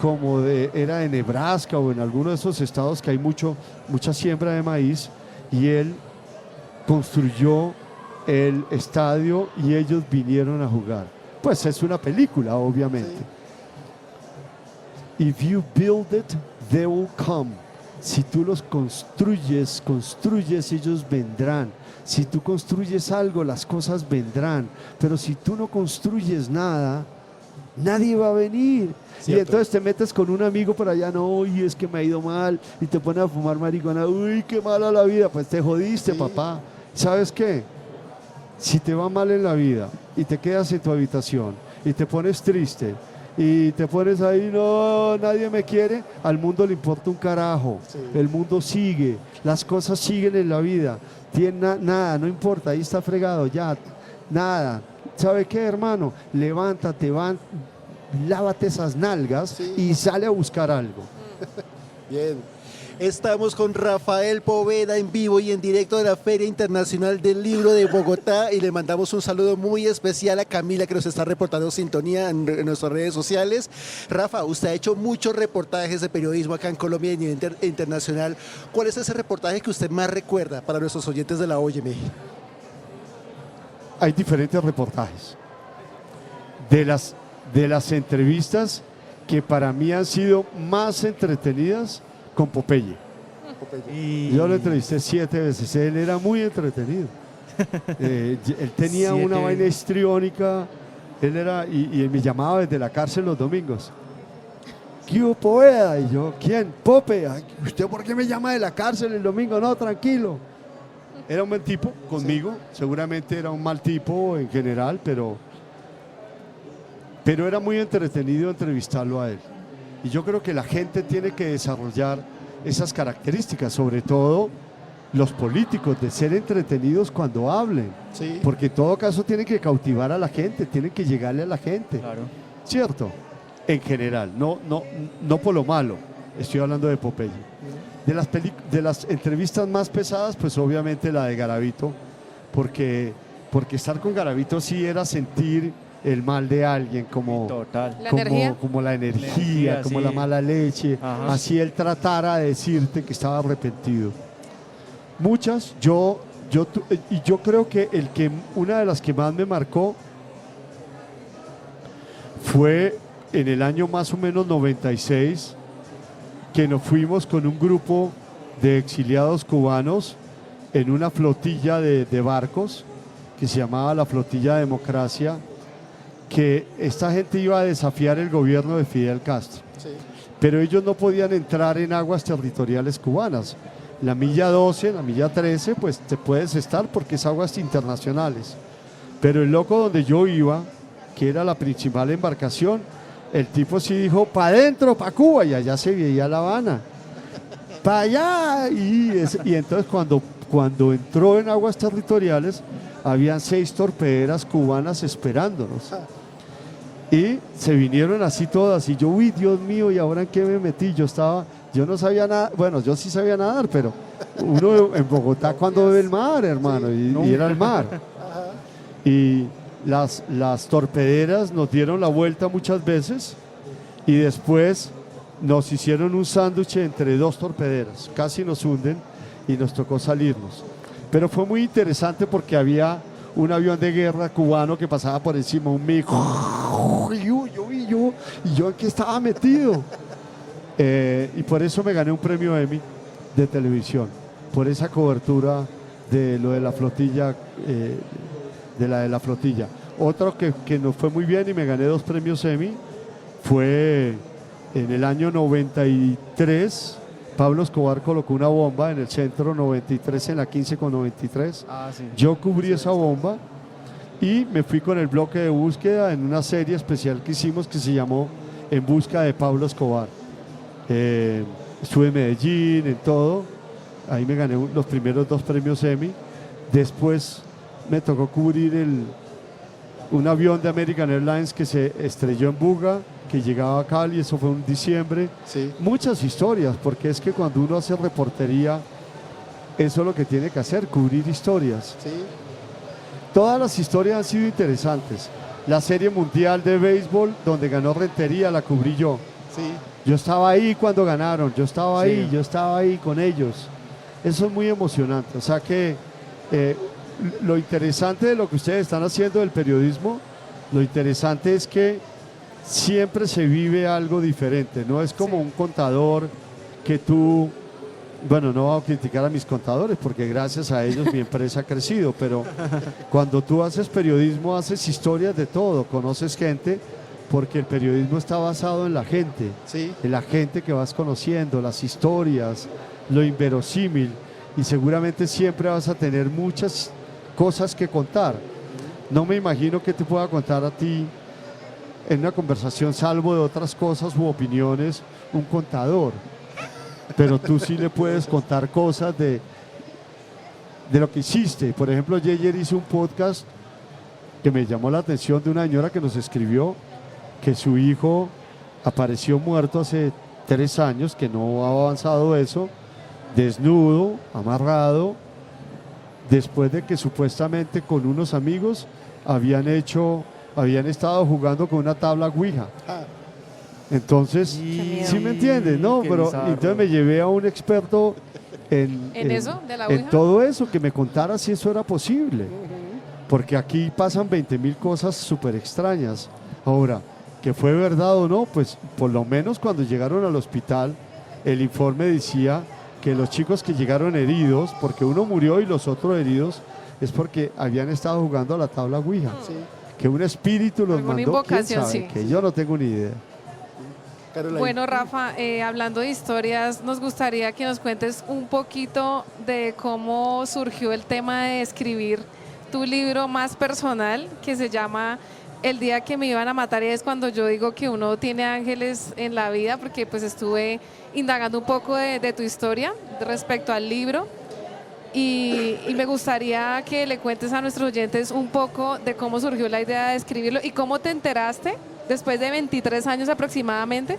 como era de Nebraska o en alguno de esos estados que hay mucha siembra de maíz, y él construyó el estadio y ellos vinieron a jugar. Pues es una película, obviamente. If you build it, they will come. Si tú los construyes, ellos vendrán. Si tú construyes algo, las cosas vendrán. Pero si tú no construyes nada, nadie va a venir. Cierto. Y entonces te metes con un amigo por allá, no, y es que me ha ido mal, y te pones a fumar marihuana, uy, qué mala la vida. Pues te jodiste, papá. ¿Sabes qué? Si te va mal en la vida y te quedas en tu habitación y te pones triste y te pones ahí, no, nadie me quiere, al mundo le importa un carajo. Sí. El mundo sigue, las cosas siguen en la vida. Nada, no importa, ahí está fregado, ya, nada. ¿Sabe qué, hermano? Levántate, lávate esas nalgas Sí. y sale a buscar algo. Bien. Estamos con Rafael Poveda en vivo y en directo de la Feria Internacional del Libro de Bogotá y le mandamos un saludo muy especial a Camila que nos está reportando sintonía en nuestras redes sociales. Rafa, usted ha hecho muchos reportajes de periodismo acá en Colombia y a nivel internacional. ¿Cuál es ese reportaje que usted más recuerda para nuestros oyentes de la Óyeme? Hay diferentes reportajes. De las entrevistas que para mí han sido más entretenidas con Popeye. Yo lo entrevisté 7 veces, él era muy entretenido. Él tenía 7 una vaina histriónica, y él me llamaba desde la cárcel los domingos. ¿Qué hubo, Poveda? Y yo, ¿quién? Pope. Ay, ¿usted por qué me llama de la cárcel el domingo? No, tranquilo. Era un buen tipo conmigo, seguramente era un mal tipo en general, pero era muy entretenido entrevistarlo a él. Y yo creo que la gente tiene que desarrollar esas características, sobre todo los políticos, de ser entretenidos cuando hablen. Sí. Porque en todo caso tienen que cautivar a la gente, tienen que llegarle a la gente. Claro. ¿Cierto? En general, no por lo malo. Estoy hablando de Popeye. De las entrevistas más pesadas, pues obviamente la de Garavito, porque estar con Garavito sí era sentir el mal de alguien, como Total. ¿La energía? como la energía, energía, como sí. la mala leche, Ajá. así él tratara de decirte que estaba arrepentido. Muchas, yo creo que una de las que más me marcó fue en el año más o menos 96, que nos fuimos con un grupo de exiliados cubanos en una flotilla de barcos que se llamaba la Flotilla Democracia, que esta gente iba a desafiar el gobierno de Fidel Castro, Sí. pero ellos no podían entrar en aguas territoriales cubanas. La milla 12, la milla 13, pues te puedes estar porque es aguas internacionales. Pero el loco donde yo iba, que era la principal embarcación, el tipo sí dijo, para adentro, para Cuba, y allá se veía La Habana. Para allá. Y entonces cuando entró en aguas territoriales, habían 6 torpederas cubanas esperándonos. Y se vinieron así todas, y yo, uy, Dios mío, ¿y ahora en qué me metí? Yo no sabía nada, bueno, yo sí sabía nadar, pero uno en Bogotá cuando ve el mar, hermano, y era el mar. Y las torpederas nos dieron la vuelta muchas veces y después nos hicieron un sándwich entre 2 torpederas, casi nos hunden y nos tocó salirnos. Pero fue muy interesante porque había un avión de guerra cubano que pasaba por encima, un MiG, y yo aquí estaba metido. Y por eso me gané un premio Emmy de televisión, por esa cobertura de lo de la flotilla, de la flotilla. Otro que nos fue muy bien y me gané 2 premios Emmy fue en el año 93. Pablo Escobar colocó una bomba en el centro 93, en la 15 con 93. Ah, sí. Yo cubrí esa bomba y me fui con el bloque de búsqueda en una serie especial que hicimos que se llamó En busca de Pablo Escobar. Estuve en Medellín, en todo. Ahí me gané los primeros 2 premios Emmy. Después me tocó cubrir un avión de American Airlines que se estrelló en Buga, que llegaba a Cali, eso fue en diciembre. Sí. Muchas historias, porque es que cuando uno hace reportería, eso es lo que tiene que hacer, cubrir historias. Sí. Todas las historias han sido interesantes. La Serie Mundial de Béisbol, donde ganó Rentería, la cubrí yo. Sí. Yo estaba ahí cuando ganaron, yo estaba Sí. ahí con ellos. Eso es muy emocionante. O sea que lo interesante de lo que ustedes están haciendo del periodismo, lo interesante es que siempre se vive algo diferente, no es como un contador que tú, bueno, no voy a criticar a mis contadores porque gracias a ellos mi empresa ha crecido, pero cuando tú haces periodismo haces historias de todo, conoces gente, porque el periodismo está basado en la gente, Sí. en la gente que vas conociendo, las historias, lo inverosímil, y seguramente siempre vas a tener muchas cosas que contar. No me imagino que te pueda contar a ti en una conversación, salvo de otras cosas u opiniones, un contador. Pero tú sí le puedes contar cosas de lo que hiciste. Por ejemplo, yo ayer hice un podcast que me llamó la atención de una señora que nos escribió que su hijo apareció muerto hace 3 años, que no ha avanzado eso, desnudo, amarrado, después de que supuestamente con unos amigos habían estado jugando con una tabla Ouija. Ah, Entonces, miedo. ¿sí me entiendes? No, Qué pero bizarro. entonces me llevé a un experto ¿En eso? ¿De la en Ouija? todo eso, que me contara si eso era posible. Porque aquí pasan 20.000 cosas súper extrañas. Ahora, que fue verdad o no, pues por lo menos cuando llegaron al hospital, el informe decía que los chicos que llegaron heridos, porque uno murió y los otros heridos, es porque habían estado jugando a la tabla Ouija. sí. Que un espíritu los Alguna mandó, quién invocación, sabe, sí. que yo no tengo ni idea. Caroline. Bueno, Rafa, hablando de historias, nos gustaría que nos cuentes un poquito de cómo surgió el tema de escribir tu libro más personal, que se llama El día que me iban a matar, y es cuando yo digo que uno tiene ángeles en la vida, porque pues estuve indagando un poco de tu historia respecto al libro. Y me gustaría que le cuentes a nuestros oyentes un poco de cómo surgió la idea de escribirlo y cómo te enteraste, después de 23 años aproximadamente,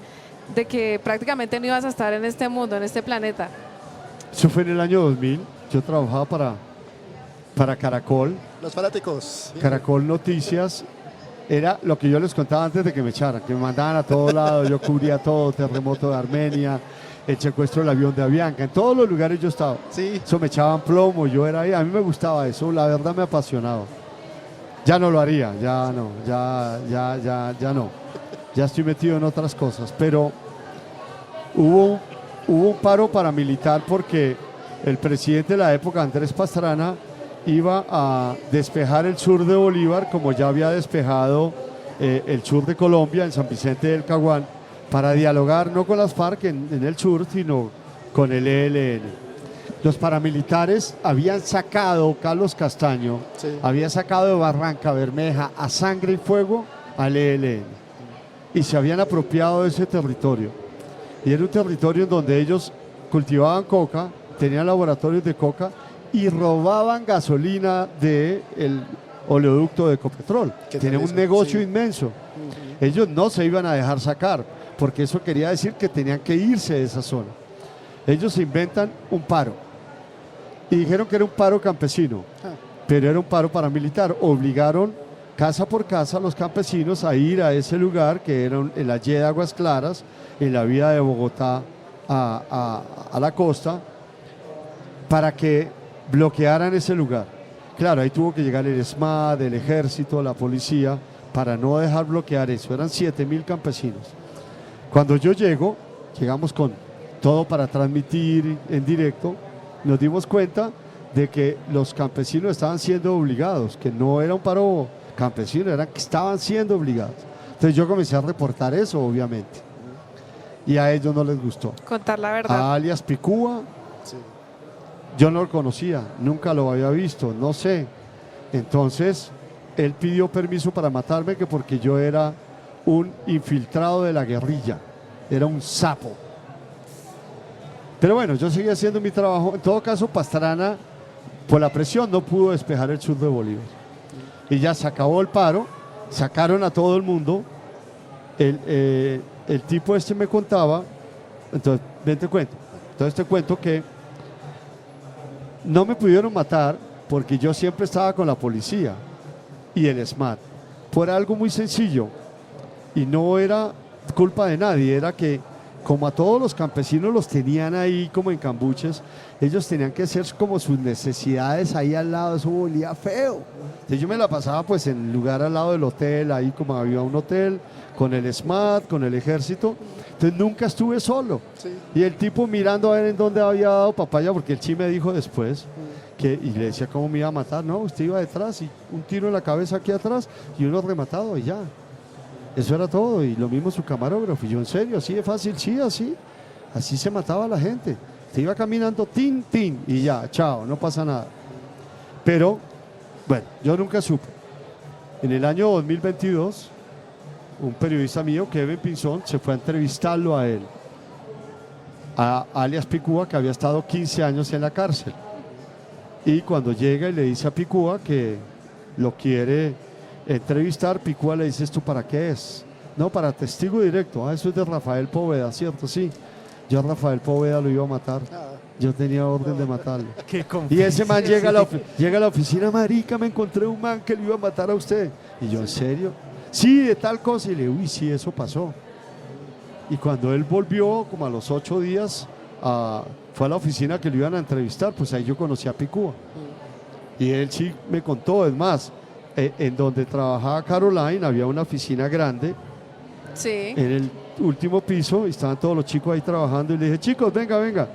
de que prácticamente no ibas a estar en este mundo, en este planeta. Eso fue en el año 2000. Yo trabajaba para Caracol, Los fanáticos. Caracol Noticias. Era lo que yo les contaba antes de que me echaran, que me mandaban a todos lados, yo cubría todo, terremoto de Armenia, el secuestro del avión de Avianca, en todos los lugares yo estaba. Sí. Eso me echaban plomo, yo era ahí, a mí me gustaba eso, la verdad me apasionaba. Ya no lo haría, ya no, ya no. Ya estoy metido en otras cosas, pero hubo un paro paramilitar porque el presidente de la época, Andrés Pastrana, iba a despejar el sur de Bolívar, como ya había despejado el sur de Colombia, en San Vicente del Caguán, para dialogar no con las FARC en el sur, sino con el ELN. Los paramilitares habían sacado, Carlos Castaño, Sí. había sacado de Barranca Bermeja a sangre y fuego al ELN y se habían apropiado de ese territorio. Y era un territorio en donde ellos cultivaban coca, tenían laboratorios de coca y robaban gasolina del oleoducto de Ecopetrol. ¿Qué tal Tiene un eso? negocio Sí. inmenso. Ellos no se iban a dejar sacar, porque eso quería decir que tenían que irse de esa zona. Ellos se inventan un paro y dijeron que era un paro campesino, pero era un paro paramilitar. Obligaron casa por casa a los campesinos a ir a ese lugar, que era en la Y de Aguas Claras, en la vía de Bogotá a la costa, para que bloquearan ese lugar. Claro, ahí tuvo que llegar el ESMAD, el ejército, la policía, para no dejar bloquear eso. Eran 7.000 campesinos. Cuando yo llegamos con todo para transmitir en directo, nos dimos cuenta de que los campesinos estaban siendo obligados, que no era un paro campesino, era que estaban siendo obligados. Entonces yo comencé a reportar eso, obviamente. Y a ellos no les gustó. Contar la verdad. A alias Picúa, Sí. yo no lo conocía, nunca lo había visto, no sé. Entonces, él pidió permiso para matarme, que porque yo era un infiltrado de la guerrilla, era un sapo. Pero bueno, yo seguía haciendo mi trabajo. En todo caso, Pastrana, por la presión, no pudo despejar el sur de Bolívar. Y ya se acabó el paro, sacaron a todo el mundo. El tipo este me contaba, entonces, ven te cuento. Entonces te cuento que no me pudieron matar porque yo siempre estaba con la policía y el SMAT, por algo muy sencillo, y no era culpa de nadie, era que como a todos los campesinos los tenían ahí como en cambuches, ellos tenían que hacer como sus necesidades ahí al lado, eso olía feo. Entonces yo me la pasaba pues en el lugar al lado del hotel, ahí como había un hotel, con el SMAT, con el ejército, entonces nunca estuve solo. Sí. Y el tipo mirando a ver en dónde había dado papaya, porque el chi me dijo después, y le decía cómo me iba a matar, no, usted iba detrás y un tiro en la cabeza aquí atrás y uno rematado y ya. Eso era todo, y lo mismo su camarógrafo. Y yo, en serio, así de fácil, sí, así se mataba a la gente. Se iba caminando, tin, tin, y ya, chao, no pasa nada. Pero, bueno, yo nunca supe. En el año 2022, un periodista mío, Kevin Pinzón, se fue a entrevistarlo a él, a alias Picúa, que había estado 15 años en la cárcel. Y cuando llega y le dice a Picúa que lo quiere entrevistar, Picúa le dice, ¿esto para qué es? No, para testigo directo. Ah, eso es de Rafael Poveda, ¿cierto? Sí. Yo a Rafael Poveda lo iba a matar. Yo tenía orden de matarlo. Y ese man llega a la oficina, marica, me encontré un man que lo iba a matar a usted. Y yo, ¿en serio? Sí, de tal cosa. Y le digo, uy, sí, eso pasó. Y cuando él volvió, como a los 8 días, fue a la oficina que lo iban a entrevistar, pues ahí yo conocí a Picúa. Y él sí me contó, es más, en donde trabajaba Caroline había una oficina grande, Sí. en el último piso, y estaban todos los chicos ahí trabajando, y le dije, chicos, venga,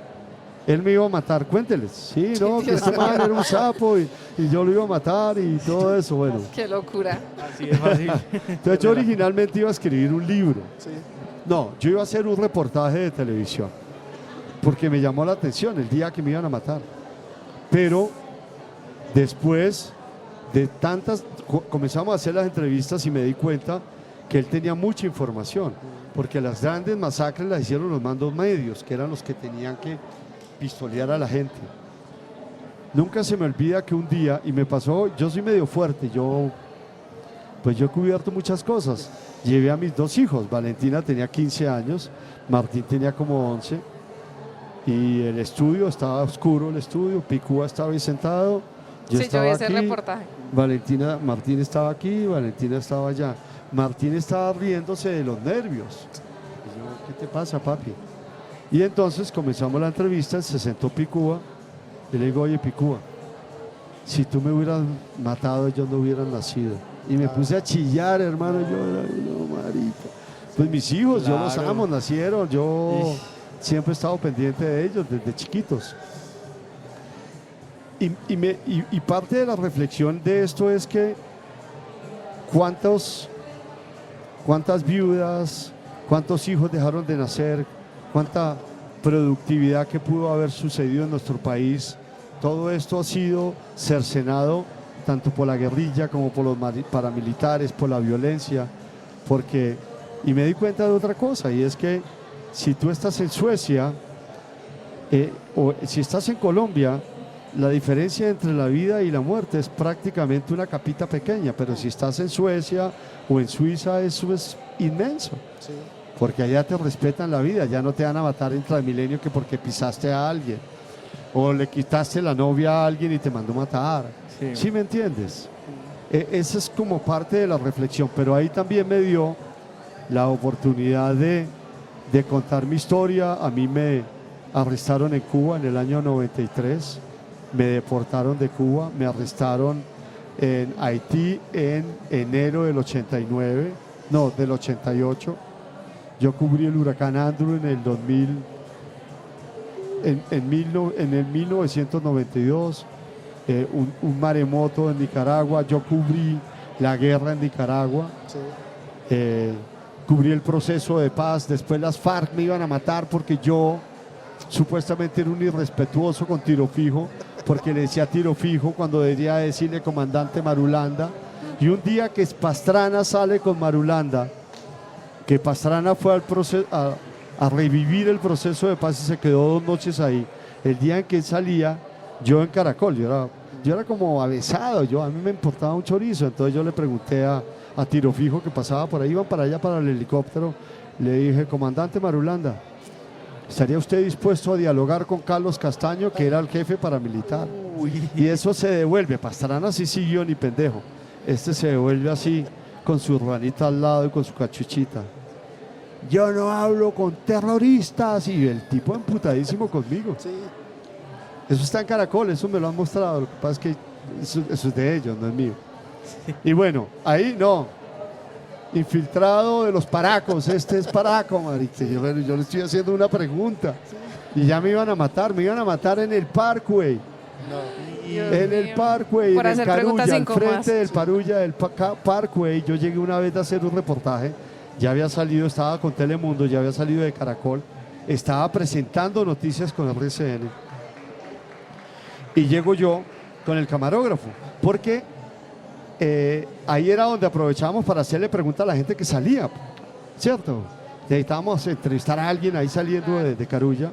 él me iba a matar, cuénteles. Sí, no, que este man era un sapo, y yo lo iba a matar, y todo eso, bueno. Qué locura. Así de fácil. Entonces yo originalmente iba a escribir un libro. Sí. No, yo iba a hacer un reportaje de televisión, porque me llamó la atención el día que me iban a matar. Pero después de comenzamos a hacer las entrevistas y me di cuenta que él tenía mucha información, porque las grandes masacres las hicieron los mandos medios, que eran los que tenían que pistolear a la gente. Nunca se me olvida que un día, y me pasó, yo soy medio fuerte, yo he cubierto muchas cosas. Llevé a mis 2 hijos, Valentina tenía 15 años, Martín tenía como 11, y el estudio estaba oscuro, el estudio, Picúa estaba ahí sentado, yo Sí, yo estaba vi ese aquí, reportaje. Martín estaba aquí, Valentina estaba allá. Martín estaba riéndose de los nervios. Y yo, ¿qué te pasa, papi? Y entonces comenzamos la entrevista, se sentó Picúa, y le digo, oye, Picúa, si tú me hubieras matado, ellos no hubieran nacido. Y me puse a chillar, hermano, yo era, no, marica. Pues mis hijos, yo los amo, nacieron, yo siempre he estado pendiente de ellos desde chiquitos. Y parte de la reflexión de esto es que cuántas viudas, cuántos hijos dejaron de nacer, cuánta productividad que pudo haber sucedido en nuestro país, todo esto ha sido cercenado tanto por la guerrilla como por los paramilitares, por la violencia, y me di cuenta de otra cosa, y es que si tú estás en Suecia o si estás en Colombia, la diferencia entre la vida y la muerte es prácticamente una capita pequeña, pero si estás en Suecia o en Suiza, eso es inmenso. Sí. Porque allá te respetan la vida, ya no te van a matar en Transmilenio que porque pisaste a alguien o le quitaste la novia a alguien y te mandó matar. ¿Sí me entiendes? Esa es como parte de la reflexión, pero ahí también me dio la oportunidad de contar mi historia. A mí me arrestaron en Cuba en el año 93. Me deportaron de Cuba, me arrestaron en Haití en enero del 89, no, del 88. Yo cubrí el huracán Andrew en el 2000, en el 1992, un maremoto en Nicaragua. Yo cubrí la guerra en Nicaragua, Sí. cubrí el proceso de paz. Después las FARC me iban a matar porque yo supuestamente era un irrespetuoso con Tiro Fijo, porque le decía Tiro Fijo cuando debería decirle comandante Marulanda. Y un día que Pastrana sale con Marulanda, que Pastrana fue a revivir el proceso de paz y se quedó 2 noches ahí, el día en que él salía, yo en Caracol, yo era como avesado, a mí me importaba un chorizo. Entonces yo le pregunté a Tiro Fijo, que pasaba por ahí, iban para allá para el helicóptero, le dije, comandante Marulanda, ¿estaría usted dispuesto a dialogar con Carlos Castaño, que era el jefe paramilitar? Y eso se devuelve. Pastrana sí siguió ni pendejo. Este se devuelve así, con su urbanita al lado y con su cachuchita. yo no hablo con terroristas, y el tipo emputadísimo conmigo. Sí. Eso está en Caracol, eso me lo han mostrado, lo que pasa es que eso es de ellos, no es mío. Y bueno, ahí no, infiltrado de los paracos, este es paraco, marica. Yo le estoy haciendo una pregunta y ya me iban a matar en el Parkway. En el Parkway, Por en el hacer preguntas Carulla, al incómodas. frente del Parulla, del Parkway. Yo llegué una vez a hacer un reportaje, ya había salido, estaba con Telemundo, ya había salido de Caracol, estaba presentando noticias con RCN y llego yo con el camarógrafo, porque ahí era donde aprovechábamos para hacerle preguntas a la gente que salía, ¿cierto? Necesitábamos entrevistar a alguien ahí saliendo de Carulla,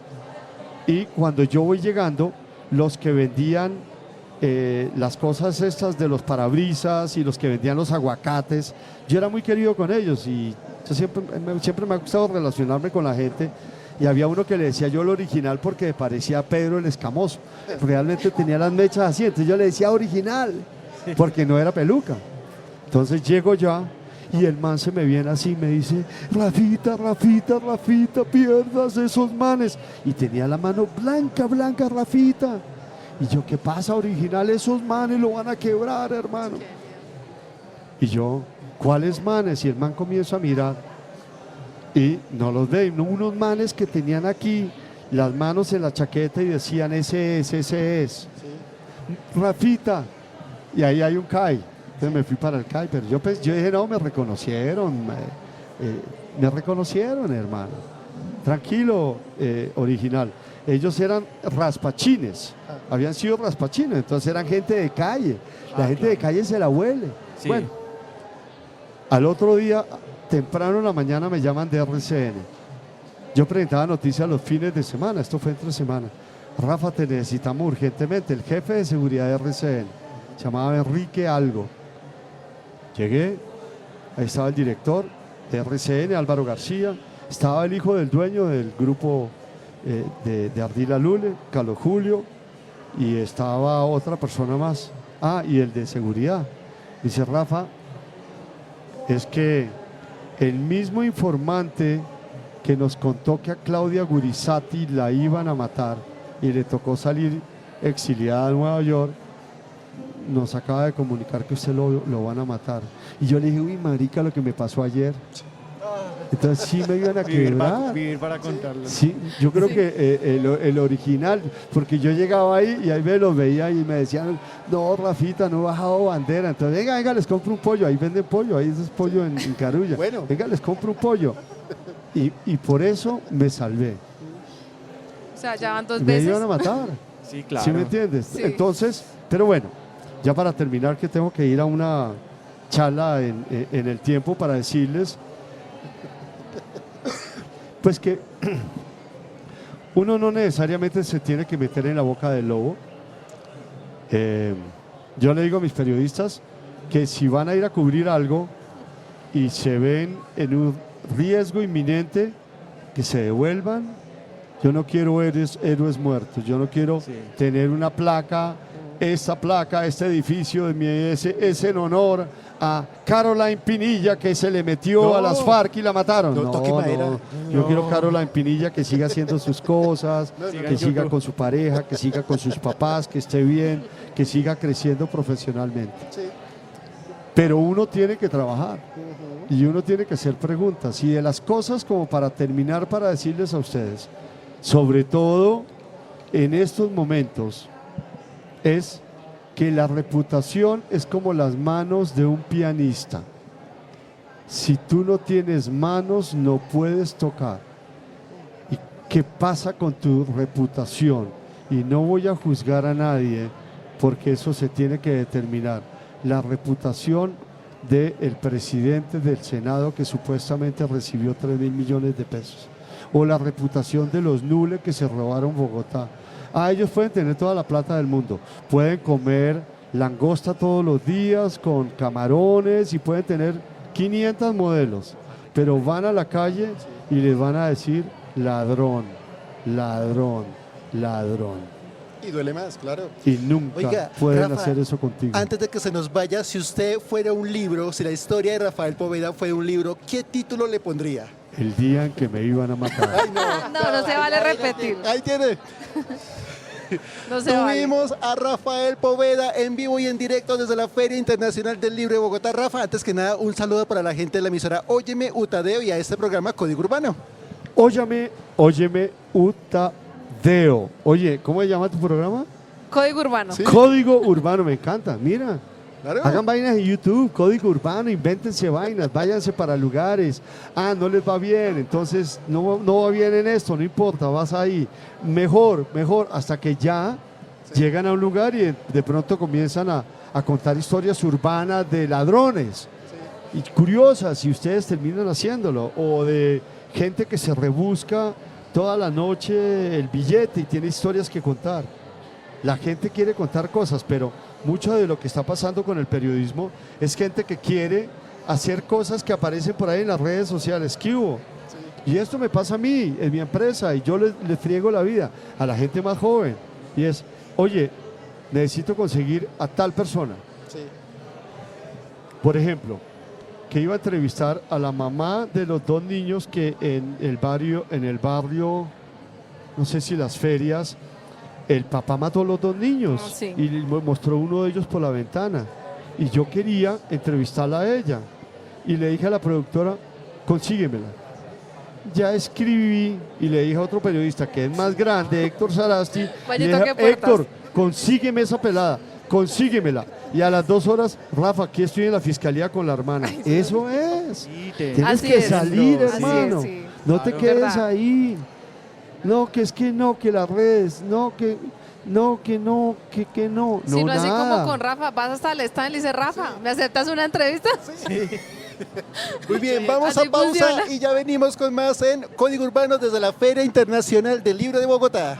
y cuando yo voy llegando, los que vendían las cosas estas de los parabrisas y los que vendían los aguacates, yo era muy querido con ellos y yo siempre me ha gustado relacionarme con la gente, y había uno que le decía yo el original porque parecía a Pedro el Escamoso, realmente tenía las mechas así, entonces yo le decía original porque no era peluca. Entonces llego ya y el man se me viene así y me dice, Rafita, pierdas esos manes, y tenía la mano blanca, Rafita. Y yo, ¿qué pasa, original? Esos manes lo van a quebrar, hermano. Y yo, ¿cuáles manes? Y el man comienza a mirar y no los ve. Unos manes que tenían aquí las manos en la chaqueta y decían, ese es. Rafita. Y ahí hay un CAI. Entonces me fui para el CAI, pero yo dije, no, me reconocieron, hermano. Tranquilo, original. Ellos eran raspachines, habían sido raspachines, entonces eran gente de calle. La gente de calle se la huele. Sí. Bueno, al otro día, temprano en la mañana, me llaman de RCN. Yo presentaba noticias los fines de semana, esto fue entre semana. Rafa, te necesitamos urgentemente. El jefe de seguridad de RCN se llamaba Enrique Algo. Llegué, ahí estaba el director de RCN, Álvaro García, estaba el hijo del dueño del grupo de Ardila Lule, Carlos Julio, y estaba otra persona más. Y el de seguridad. Dice, Rafa, es que el mismo informante que nos contó que a Claudia Gurizati la iban a matar y le tocó salir exiliada a Nueva York, nos acaba de comunicar que usted lo van a matar. Y yo le dije, uy, marica, lo que me pasó ayer. Entonces sí me iban a quebrar. Vivir para contarlo. Sí, yo creo que el original, porque yo llegaba ahí y ahí me los veía y me decían, no, Rafita, no he bajado bandera. Entonces, venga, les compro un pollo. Ahí venden pollo, ahí es pollo en Carulla. Bueno. Venga, les compro un pollo. Y por eso me salvé. O sea, ya van 2 Me veces. iban a matar. Sí, claro. ¿Sí me entiendes? Sí. Entonces, pero bueno, ya para terminar, que tengo que ir a una charla en el tiempo para decirles, pues que uno no necesariamente se tiene que meter en la boca del lobo. Yo le digo a mis periodistas que si van a ir a cubrir algo y se ven en un riesgo inminente, que se devuelvan. Yo no quiero héroes muertos, yo no quiero tener una placa, este edificio es en honor a Caroline Pinilla, que se le metió a las FARC y la mataron. No toque madera. Yo quiero Caroline Pinilla que siga haciendo sus cosas, que siga con su pareja, que siga con sus papás, que esté bien, que siga creciendo profesionalmente. Sí. Pero uno tiene que trabajar y uno tiene que hacer preguntas. Y de las cosas, como para terminar, para decirles a ustedes, sobre todo en estos momentos, es que la reputación es como las manos de un pianista. Si tú no tienes manos, no puedes tocar. ¿Y qué pasa con tu reputación? Y no voy a juzgar a nadie, porque eso se tiene que determinar. La reputación del presidente del Senado, que supuestamente recibió 3.000 millones de pesos, o la reputación de los Nule que se robaron Bogotá. Ellos pueden tener toda la plata del mundo, pueden comer langosta todos los días con camarones y pueden tener 500 modelos, pero van a la calle y les van a decir ladrón, ladrón, ladrón. Y duele más, claro. Y nunca Oiga, pueden Rafa, hacer eso contigo. Antes de que se nos vaya, si usted fuera un libro, si la historia de Rafael Poveda fuera un libro, ¿qué título le pondría? el día en que me iban a matar. Ay, no. No se vale repetir. Ahí tiene. No se vale. Tuvimos a Rafael Poveda en vivo y en directo desde la Feria Internacional del Libro de Bogotá. Rafa, antes que nada, un saludo para la gente de la emisora Óyeme Utadeo y a este programa Código Urbano. Óyeme, Utadeo. Oye, ¿cómo se llama tu programa? Código Urbano. Sí. Código Urbano, me encanta. Mira, Claro. hagan vainas en YouTube, Código Urbano, invéntense vainas, váyanse para lugares. Ah, no les va bien, entonces no va bien en esto, no importa, vas ahí. Mejor, hasta que ya llegan a un lugar y de pronto comienzan a contar historias urbanas de ladrones. Y curiosas, y ustedes terminan haciéndolo. O de gente que se rebusca toda la noche el billete y tiene historias que contar. La gente quiere contar cosas, pero mucho de lo que está pasando con el periodismo es gente que quiere hacer cosas que aparecen por ahí en las redes sociales. ¿Qué hubo? Y esto me pasa a mí, en mi empresa, y yo le friego la vida a la gente más joven. Y es, oye, necesito conseguir a tal persona. Sí. Por ejemplo, que iba a entrevistar a la mamá de los dos niños que en el barrio, no sé si Las Ferias, el papá mató a los dos niños Sí. y mostró uno de ellos por la ventana. Y yo quería entrevistarla a ella. Y le dije a la productora, consíguemela. Ya escribí y le dije a otro periodista que es más grande, Héctor Sarasti, Vaya, le dije, toque puertas. Héctor, consígueme esa pelada, consíguemela. Y a las 2 horas, Rafa, aquí estoy en la fiscalía con la hermana. Eso es. Sí, Tienes Así que es. salir, Así hermano. es, sí. No te Claro. quedes Verdad. ahí. No, que es que no, que las redes, no, que no. Si No, no así nada. como con Rafa, vas hasta el stand y le dices, Rafa, ¿me aceptas una entrevista? Muy bien, vamos Así a pausa funciona. y ya venimos con más en Código Urbano desde la Feria Internacional del Libro de Bogotá.